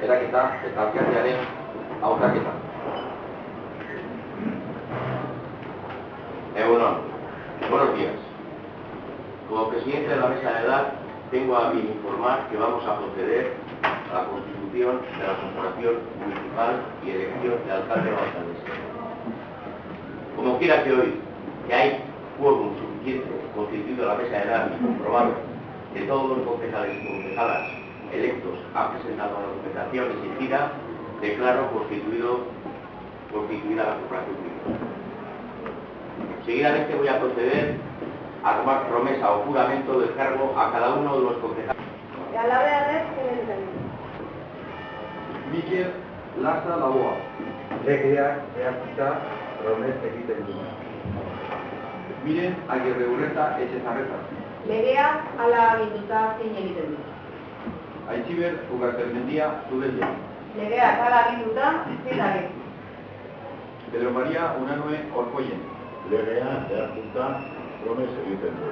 eraketa eta alkatearen hautaketa. Buenos días. Como presidente de la mesa de edad, tengo a bien informar que vamos a proceder a la constitución de la corporación municipal y elección de alcalde o alcaldesa. Como quiera que hoy, que hay quórum suficiente constituido la mesa de edad y comprobado que todos los concejales y concejalas electos han presentado la documentación exigida, declaro constituida la corporación municipal. Seguidamente voy a proceder a tomar promesa o juramento del cargo a cada uno de los concejales. Mikel Lasa Laboa. Legeak erakutsa promes egiten du. Miren Agirre Urreta Etxezarreta. Legeak hala aginduta zein egiten du. Aitziber Ugartermendia Zubeldea. Legeak hala aginduta zein egiten du. Pedro María Unanue Orkoien. Legeak erakutsa promes egiten du.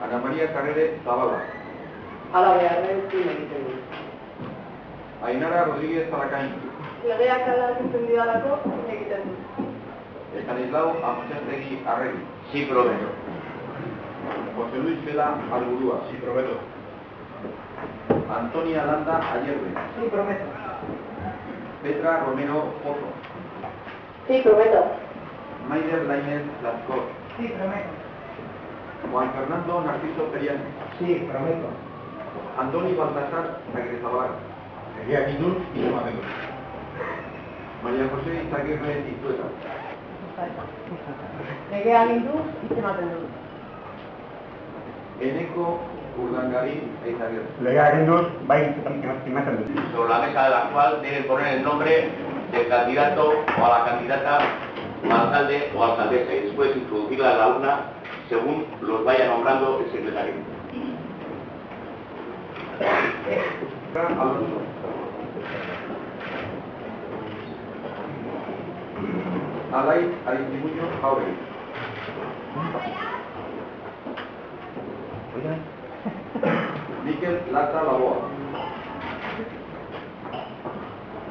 Ana María Carrere Zabala. Hala beharrez zein egiten du. Ainara Rodríguez Zalakain. Legeak hala agintzen didalako zein egiten du. Estanislao Amotxastegui Arregui. Sí, prometo. José Luis Vela Alburúa. Sí, prometo. Antonia Landa Ayerbe. Sí, prometo. Petra Romero Pozo. Sí, prometo. Maider Lainez Lascor. Sí, prometo. Juan Fernando Narciso Periani. Sí, prometo. Antoni Baltasar Agirrezabalaga. Legeak egin y ematen du. María José Izaguirre Izueta. Legeak agindu ematen du. Eneko Urdangari Eizaguirre. Legeak egin bai ematen du. Sobre la mesa de la cual deben poner el nombre del candidato o a la candidata o alcalde o alcaldesa y después introducirla en la urna según los vaya nombrando el secretario. Alonso. Alay Aristimuño Jauregui. Mikel Lata Laboa.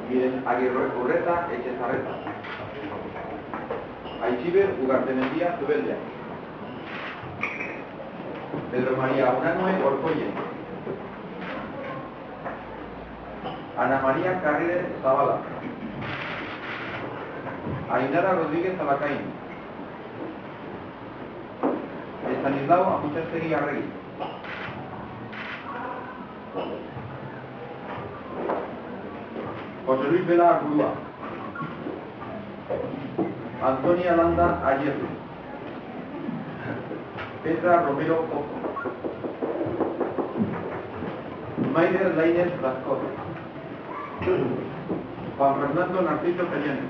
Miren Agirre Urreta Etxezarreta. Aitziber Ugartemendia Zubeldea. Pedro María Unanue Orkoien. Ana María Carrere Zabala. Ainara Rodríguez Zalakain. Estanislao Amotxastegui Arregui. José Luis Vela Alburúa. Antonia Landa Ayerbe. Petra Romero Pozo. Maider Lainez Lascor. Juan Fernando Narciso Periani.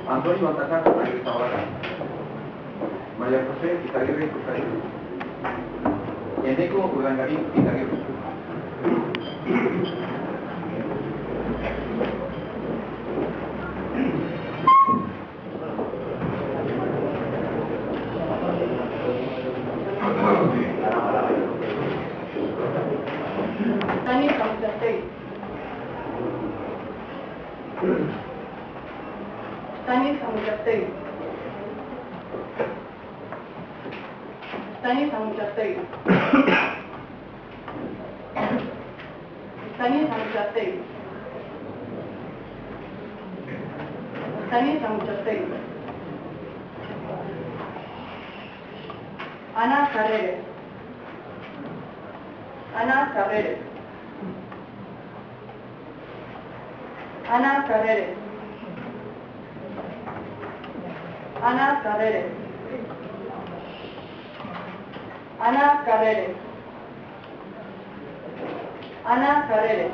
Antoni Baltasar Agirrezabalaga. María José Izaguirre Izueta. Eneko Urdangari Izaguirre. Stanis Amotxastegui. Stanis Amotxastegui. Stanis Amotxastegui. Stanis Amotxastegui. Stanis Amotxastegui. Ana Carrere. Ana Carrere. Ana Carrere. Ana Carrere. Ana Carrere. Ana Carrere.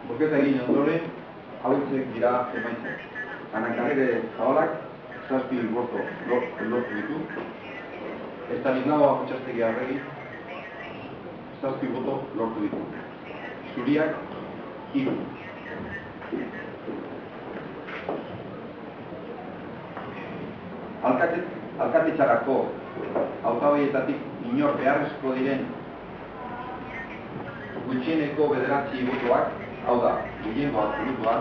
Bozketa egin ondoren, hauek dira emaitzak. Ana Carrere Zabalak 7 boto lortu ditu. Estanislao Akotxastegi Arregi 7 boto lortu ditu. Zuriak 3. Alkatetzarako hautagaietatik inor beharrezko diren gutxieneko 9 botoak, hau da, gehiengo absolutoa,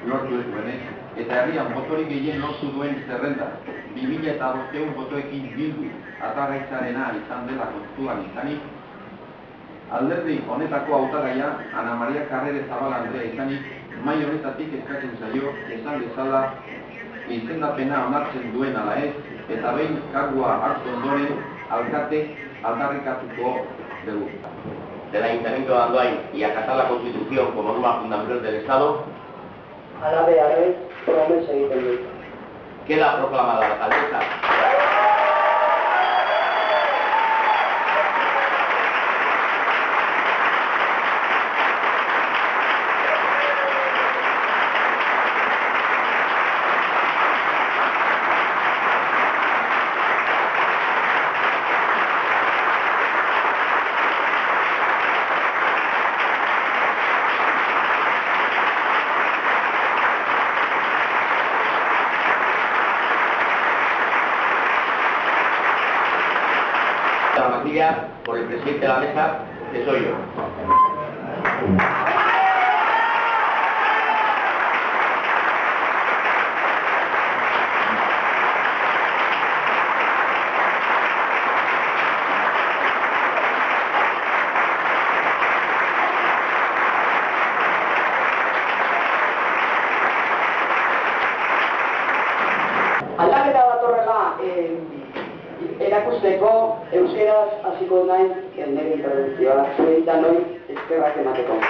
lortu ez duenez, eta herrian botorik gehien lortu duen zerrenda 2500 botoekin bildu atagaitzarena izan dela kontuan izanik, alderdi honetako hautagaia Ana Maria Carrere Zabal Andrea izanik, mahai honetatik eskatzen zaio esan bezala izendapena onartzen duen ala ez, eta behin kargua hartu ondoren alkate aldarrikatuko dugu. Del Ayuntamiento de Andoain y acatar la Constitución como norma fundamental del Estado, Halabeharrez, promesa egiten dut. queda proclamada la alcaldesa de la Masilla por el presidente de la mesa, que soy yo. Aldaketa bat horrela erakusteko euskeraz hasiko naiz nire interbentzioa. Zuei danoi eskerrak emateko.